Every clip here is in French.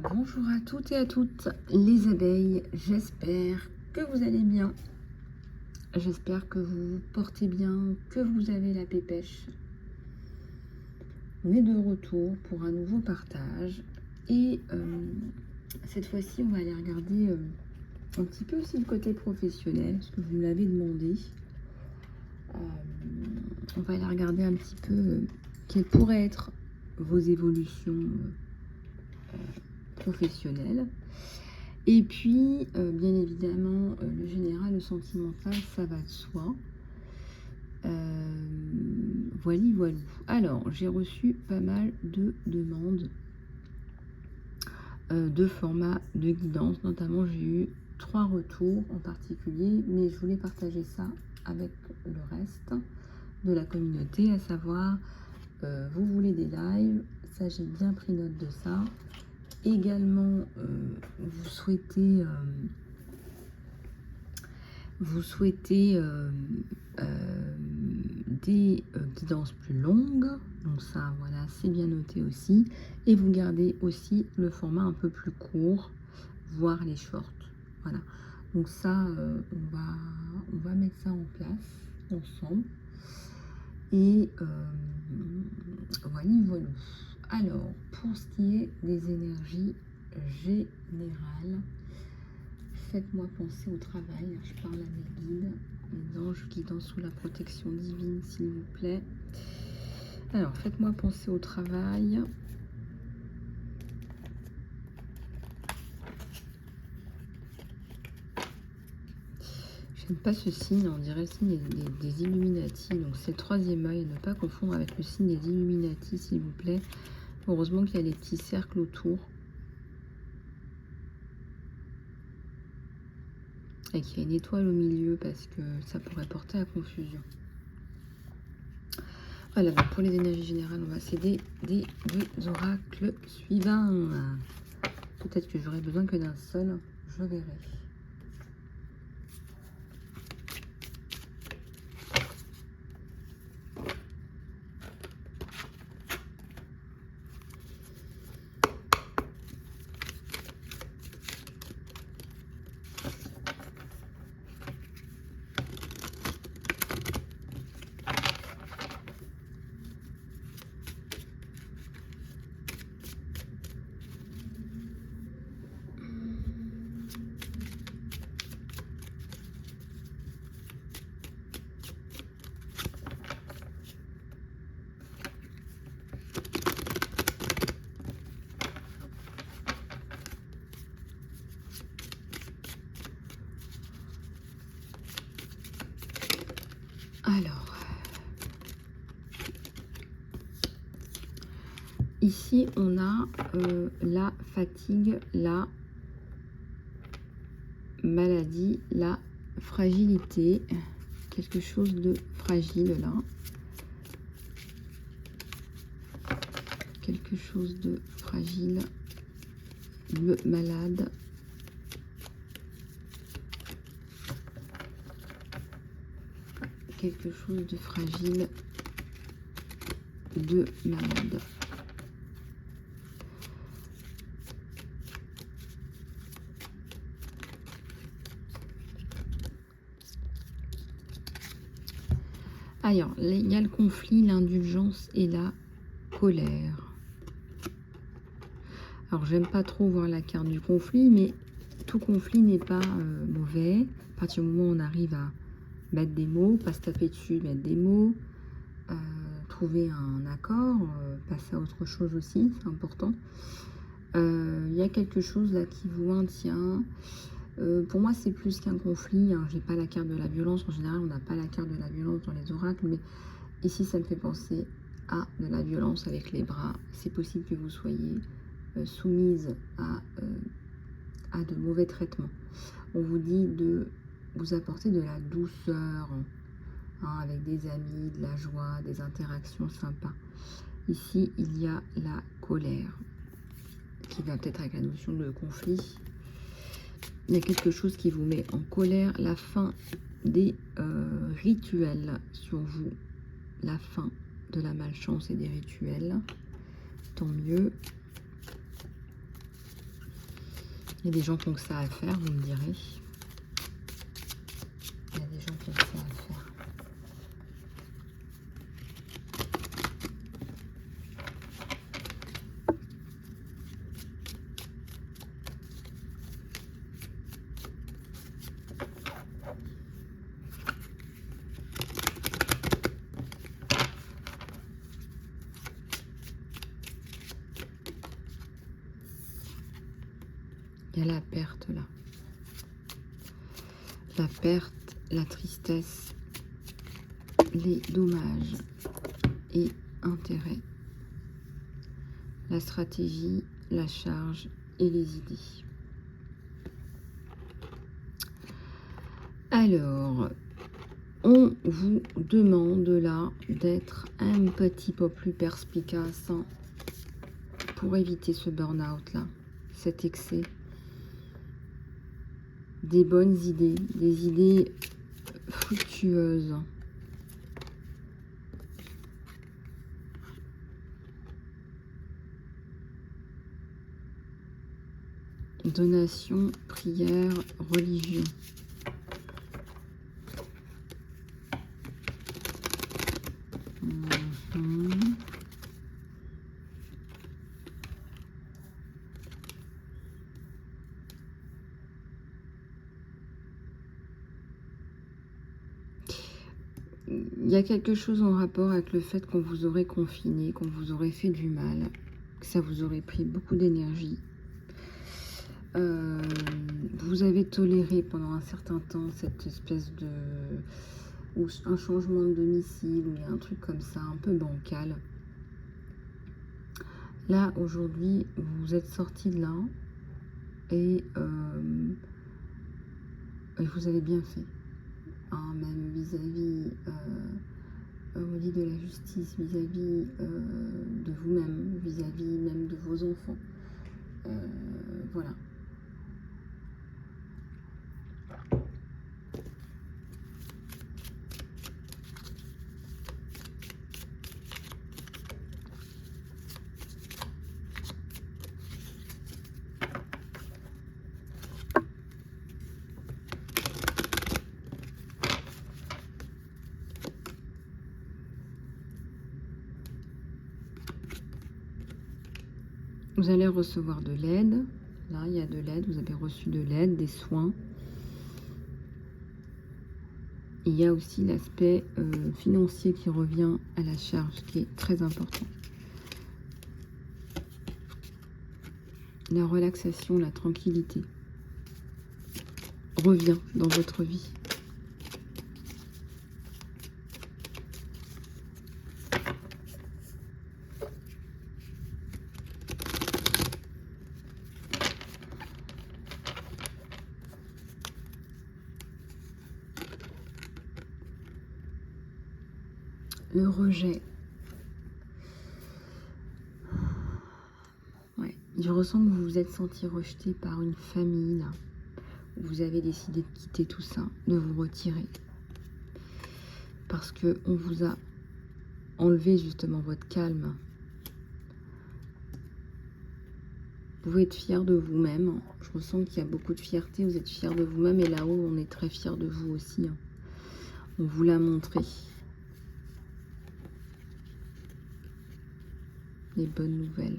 Bonjour à toutes et à toutes les abeilles, j'espère que vous allez bien, j'espère que vous vous portez bien, que vous avez la pépèche. On est de retour pour un nouveau partage et cette fois-ci on va aller regarder un petit peu aussi le côté professionnel, parce que vous me l'avez demandé. On va aller regarder un petit peu quelles pourraient être vos évolutions professionnelles. Et puis, bien évidemment, le général, le sentimental, ça va de soi. Voilà. Alors, j'ai reçu pas mal de demandes de format de guidance. Notamment, j'ai eu 3 retours en particulier, mais je voulais partager ça avec le reste de la communauté, à savoir, vous voulez des lives, ça j'ai bien pris note de ça. Également, vous souhaitez des guidances plus longues, donc ça voilà, c'est bien noté aussi, et vous gardez aussi le format un peu plus court, voire les shorts. Voilà, donc ça on va mettre ça en place ensemble. Et voilà. Alors, pour ce qui est des énergies générales, faites-moi penser au travail. Je parle à mes guides, mes anges guidant sous la protection divine, s'il vous plaît. Alors, faites-moi penser au travail. J'aime pas ce signe, on dirait le signe des Illuminati. Donc, c'est le 3e œil, à ne pas confondre avec le signe des Illuminati, s'il vous plaît. Heureusement qu'il y a les petits cercles autour. Et qu'il y a une étoile au milieu, parce que ça pourrait porter à confusion. Voilà, donc pour les énergies générales, on va s'aider des 2 oracles suivants. Peut-être que j'aurai besoin que d'un seul, je verrai. Alors, ici on a la fatigue, la maladie, la fragilité, quelque chose de fragile là, quelque chose de fragile, de malade. Quelque chose de fragile, de malade. Alors, il y a le conflit, l'indulgence et la colère. Alors, j'aime pas trop voir la carte du conflit, mais tout conflit n'est pas mauvais. À partir du moment où on arrive à mettre des mots, pas se taper dessus, mettre des mots, trouver un accord, passer à autre chose aussi, c'est important. Il y a quelque chose là qui vous maintient. Pour moi, c'est plus qu'un conflit. Hein. J'ai pas la carte de la violence. En général, on n'a pas la carte de la violence dans les oracles, mais ici, ça me fait penser à de la violence avec les bras. C'est possible que vous soyez soumise à de mauvais traitements. On vous dit de vous apporter de la douceur, hein, avec des amis, de la joie, des interactions sympas. Ici, il y a la colère, qui va peut-être avec la notion de conflit. Il y a quelque chose qui vous met en colère, la fin des rituels sur vous, la fin de la malchance et des rituels. Tant mieux. Il y a des gens qui ont que ça à faire, vous me direz. Il y a des gens qui ont que ça à faire. Il y a la perte là. La perte, la tristesse, les dommages et intérêts. La stratégie, la charge et les idées. Alors, on vous demande là d'être un petit peu plus perspicace pour éviter ce burn-out là, cet excès. Des bonnes idées, des idées fructueuses. Donation, prière, religion. Il y a quelque chose en rapport avec le fait qu'on vous aurait confiné, qu'on vous aurait fait du mal, que ça vous aurait pris beaucoup d'énergie. Vous avez toléré pendant un certain temps cette espèce de... ou un changement de domicile, ou il y a un truc comme ça, un peu bancal. Là, aujourd'hui, vous êtes sorti de là et vous avez bien fait. Hein, même vis-à-vis au lit de la justice, vis-à-vis de vous-même, vis-à-vis même de vos enfants. Voilà. Vous allez recevoir de l'aide. Là, il y a de l'aide. Vous avez reçu de l'aide, des soins. Il y a aussi l'aspect financier qui revient à la charge, qui est très important. La relaxation, la tranquillité revient dans votre vie. Le rejet. Ouais. Je ressens que vous vous êtes senti rejeté par une famille, là. Vous avez décidé de quitter tout ça, de vous retirer. Parce que on vous a enlevé justement votre calme. Vous pouvez être fier de vous-même. Je ressens qu'il y a beaucoup de fierté. Vous êtes fier de vous-même. Et là-haut, on est très fier de vous aussi. On vous l'a montré. Des bonnes nouvelles.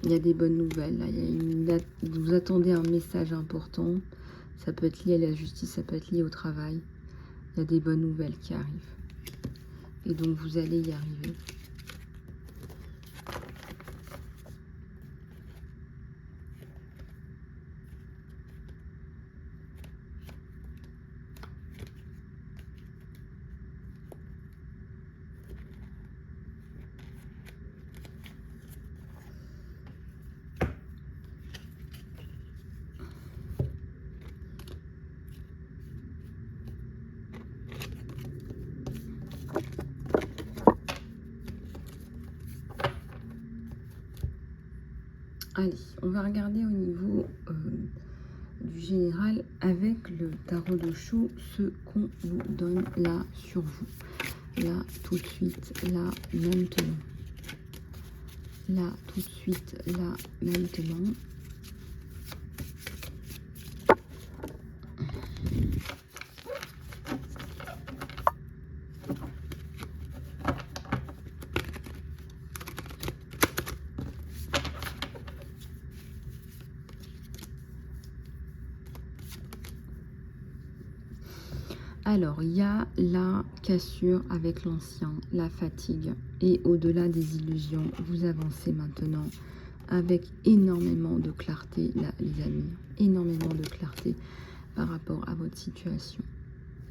Il y a des bonnes nouvelles. Là. Il y a vous attendez un message important. Ça peut être lié à la justice, ça peut être lié au travail. Il y a des bonnes nouvelles qui arrivent. Et donc, vous allez y arriver. Allez, on va regarder au niveau du général avec le tarot de Chou ce qu'on vous donne là sur vous. Là, tout de suite, là, maintenant. Là, tout de suite, là, maintenant. Alors, il y a la cassure avec l'ancien, la fatigue. Et au-delà des illusions, vous avancez maintenant avec énormément de clarté, là, les amis. Énormément de clarté par rapport à votre situation.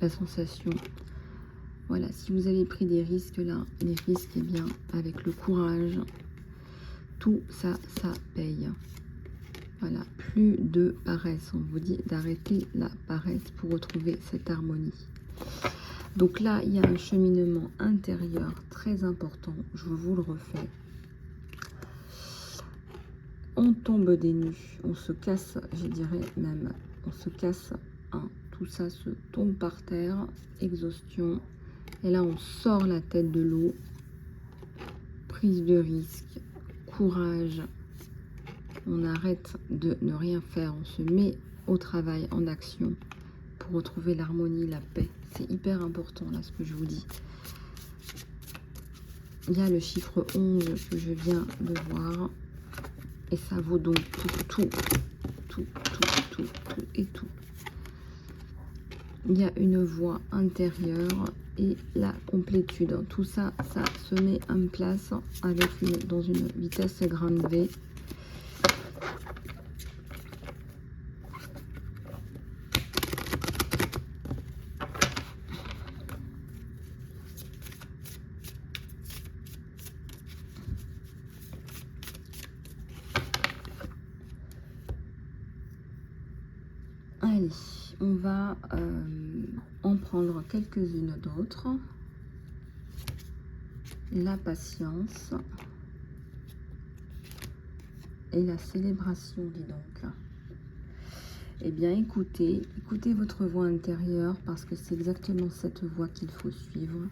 La sensation, voilà, si vous avez pris des risques là, les risques, eh bien, avec le courage, tout ça, ça paye. Voilà, plus de paresse. On vous dit d'arrêter la paresse pour retrouver cette harmonie. Donc là, il y a un cheminement intérieur très important. Je vous le refais. On tombe des nues, on se casse, je dirais même, on se casse, hein, tout ça se tombe par terre, exhaustion. Et là, on sort la tête de l'eau. Prise de risque, courage. On arrête de ne rien faire, on se met au travail, en action, pour retrouver l'harmonie, la paix. C'est hyper important, là, ce que je vous dis. Il y a le chiffre 11 que je viens de voir. Et ça vaut donc tout et tout. Il y a une voix intérieure et la complétude. Tout ça, ça se met en place avec dans une vitesse grande V. Allez, on va en prendre quelques-unes d'autres. La patience et la célébration, dis donc. Eh bien, écoutez votre voix intérieure parce que c'est exactement cette voix qu'il faut suivre.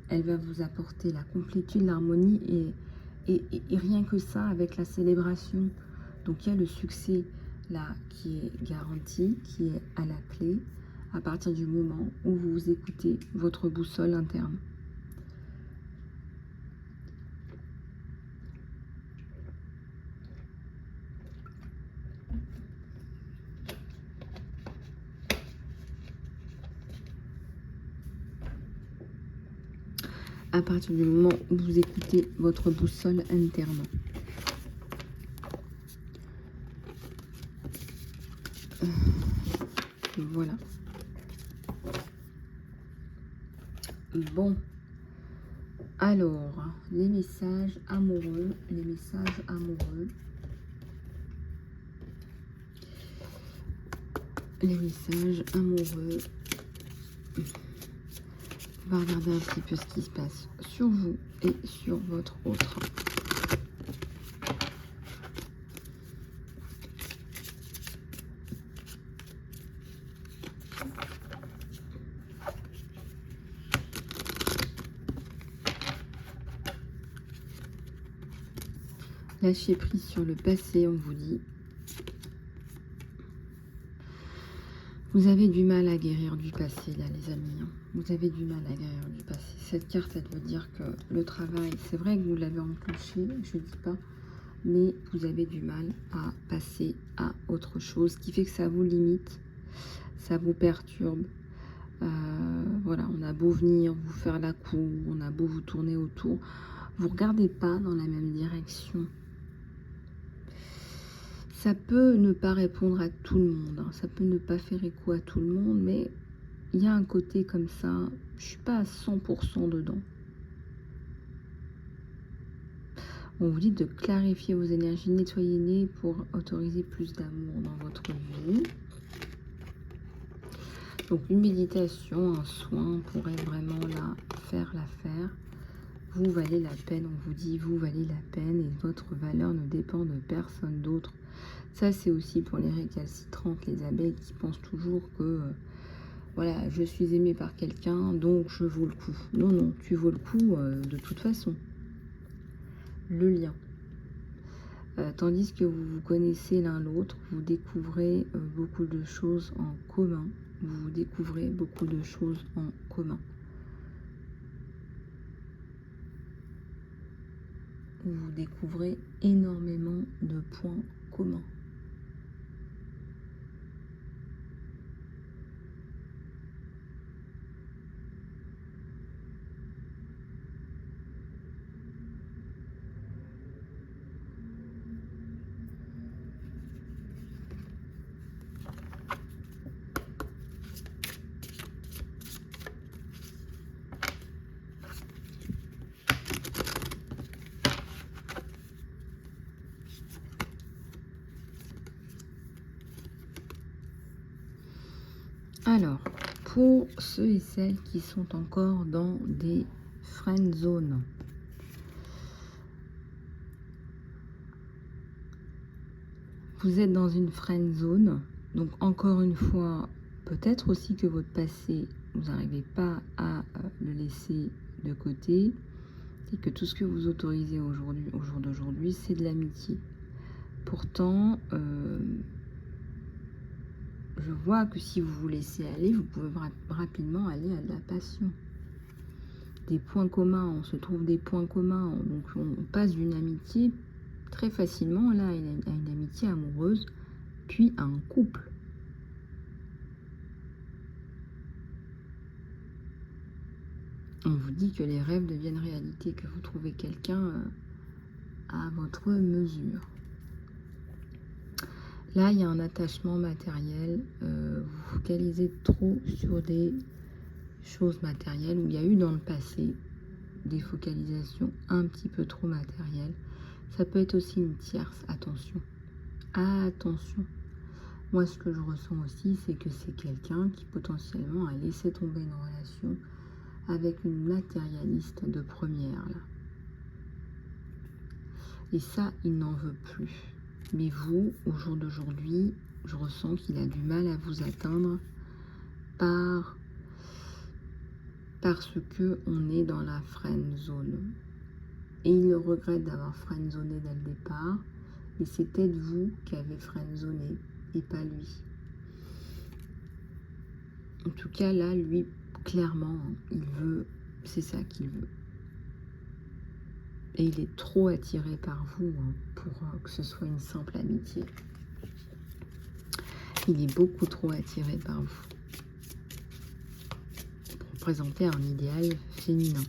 Elle va vous apporter la complétude, l'harmonie et rien que ça avec la célébration. Donc, il y a le succès là qui est garanti, qui est à la clé à partir du moment où vous écoutez votre boussole interne. À partir du moment où vous écoutez votre boussole interne. Voilà. Bon. Alors, les messages amoureux, les messages amoureux. Les messages amoureux. On va regarder un petit peu ce qui se passe sur vous et sur votre autre. Lâchez prise sur le passé, on vous dit. Vous avez du mal à guérir du passé, là, les amis. Vous avez du mal à guérir du passé. Cette carte, elle veut dire que le travail, c'est vrai que vous l'avez enclenché, je ne dis pas, mais vous avez du mal à passer à autre chose, ce qui fait que ça vous limite, ça vous perturbe. Voilà, on a beau venir vous faire la cour, on a beau vous tourner autour, vous ne regardez pas dans la même direction. Ça peut ne pas répondre à tout le monde, hein. Ça peut ne pas faire écho à tout le monde, mais il y a un côté comme ça, je ne suis pas à 100% dedans. On vous dit de clarifier vos énergies, nettoyez-les pour autoriser plus d'amour dans votre vie. Donc une méditation, un soin pourrait vraiment là faire l'affaire. Vous valez la peine, on vous dit vous valez la peine et votre valeur ne dépend de personne d'autre. Ça c'est aussi pour les récalcitrantes, les abeilles qui pensent toujours que voilà, je suis aimée par quelqu'un donc je vaux le coup. Non, non, tu vaux le coup de toute façon. Le lien. Tandis que vous vous connaissez l'un l'autre, vous découvrez beaucoup de choses en commun. Vous découvrez beaucoup de choses en commun. Vous découvrez énormément de points communs. Alors, pour ceux et celles qui sont encore dans des friend zones, vous êtes dans une friend zone, donc encore une fois, peut-être aussi que votre passé, vous n'arrivez pas à le laisser de côté, et que tout ce que vous autorisez aujourd'hui, au jour d'aujourd'hui, c'est de l'amitié. Pourtant, je vois que si vous vous laissez aller, vous pouvez rapidement aller à de la passion. Des points communs, on se trouve des points communs, donc on passe d'une amitié très facilement là à une amitié amoureuse, puis à un couple. On vous dit que les rêves deviennent réalité, que vous trouvez quelqu'un à votre mesure. Là, il y a un attachement matériel, vous focalisez trop sur des choses matérielles, où il y a eu dans le passé des focalisations un petit peu trop matérielles. Ça peut être aussi une tierce, attention. Attention. Moi, ce que je ressens aussi, c'est que c'est quelqu'un qui potentiellement a laissé tomber une relation avec une matérialiste de première. Là. Et ça, il n'en veut plus. Mais vous, au jour d'aujourd'hui, je ressens qu'il a du mal à vous atteindre parce que on est dans la friend zone. Et il regrette d'avoir friendzoné dès le départ. Et c'est peut-être vous qui avez friendzoné et pas lui. En tout cas, là, lui, clairement, il veut, c'est ça qu'il veut. Et il est trop attiré par vous pour que ce soit une simple amitié. Il est beaucoup trop attiré par vous. Pour présenter un idéal féminin.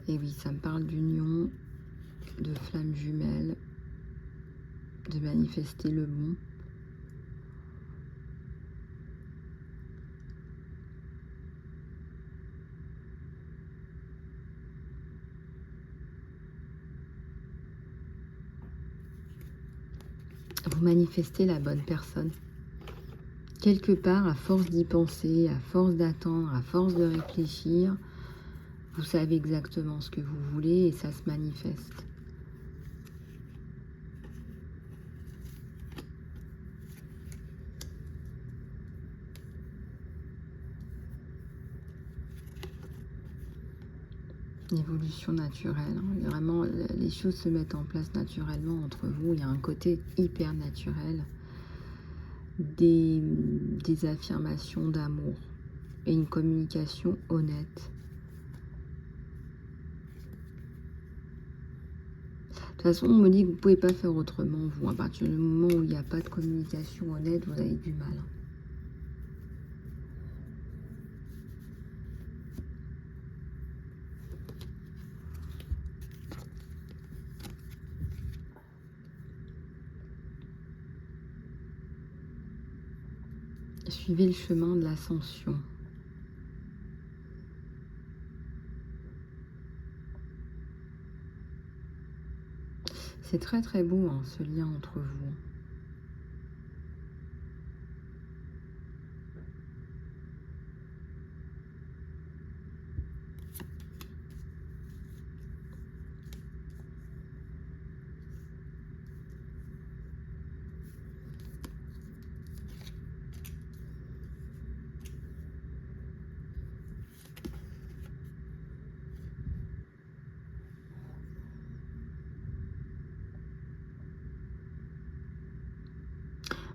Et oui, ça me parle d'union, de flammes jumelles, de manifester le bon. Vous manifestez la bonne personne. Quelque part, à force d'y penser, à force d'attendre, à force de réfléchir, vous savez exactement ce que vous voulez et ça se manifeste. Évolution naturelle. Vraiment, les choses se mettent en place naturellement entre vous. Il y a un côté hyper naturel. Des affirmations d'amour et une communication honnête. De toute façon, on me dit que vous ne pouvez pas faire autrement, vous. À partir du moment où il n'y a pas de communication honnête, vous avez du mal. Suivez le chemin de l'ascension. C'est très très beau ce lien entre vous.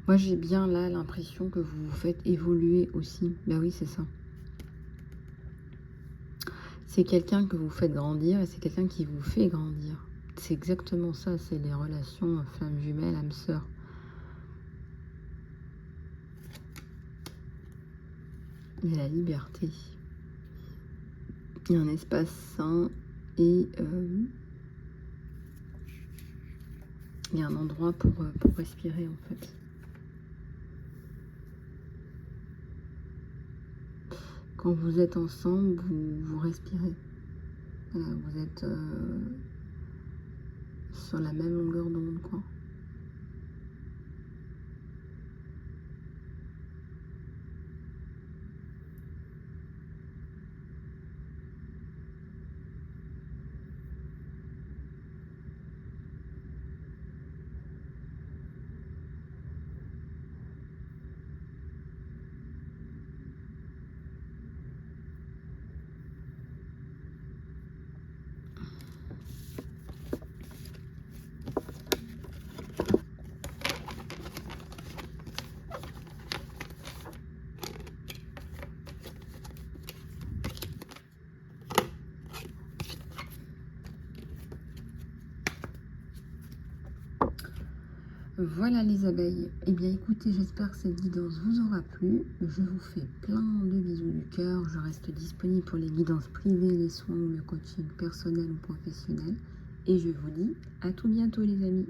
Moi, j'ai bien là l'impression que vous vous faites évoluer aussi. Ben oui, c'est ça. C'est quelqu'un que vous faites grandir et c'est quelqu'un qui vous fait grandir. C'est exactement ça, c'est les relations flammes jumelles, âme sœur. Et la liberté. Il y a un espace sain et il y a un endroit pour respirer en fait. Quand vous êtes ensemble, vous respirez. Voilà, vous êtes sur la même longueur d'onde, quoi. Voilà les abeilles. Eh bien écoutez, j'espère que cette guidance vous aura plu. Je vous fais plein de bisous du cœur. Je reste disponible pour les guidances privées, les soins ou le coaching personnel ou professionnel. Et je vous dis à tout bientôt les amis.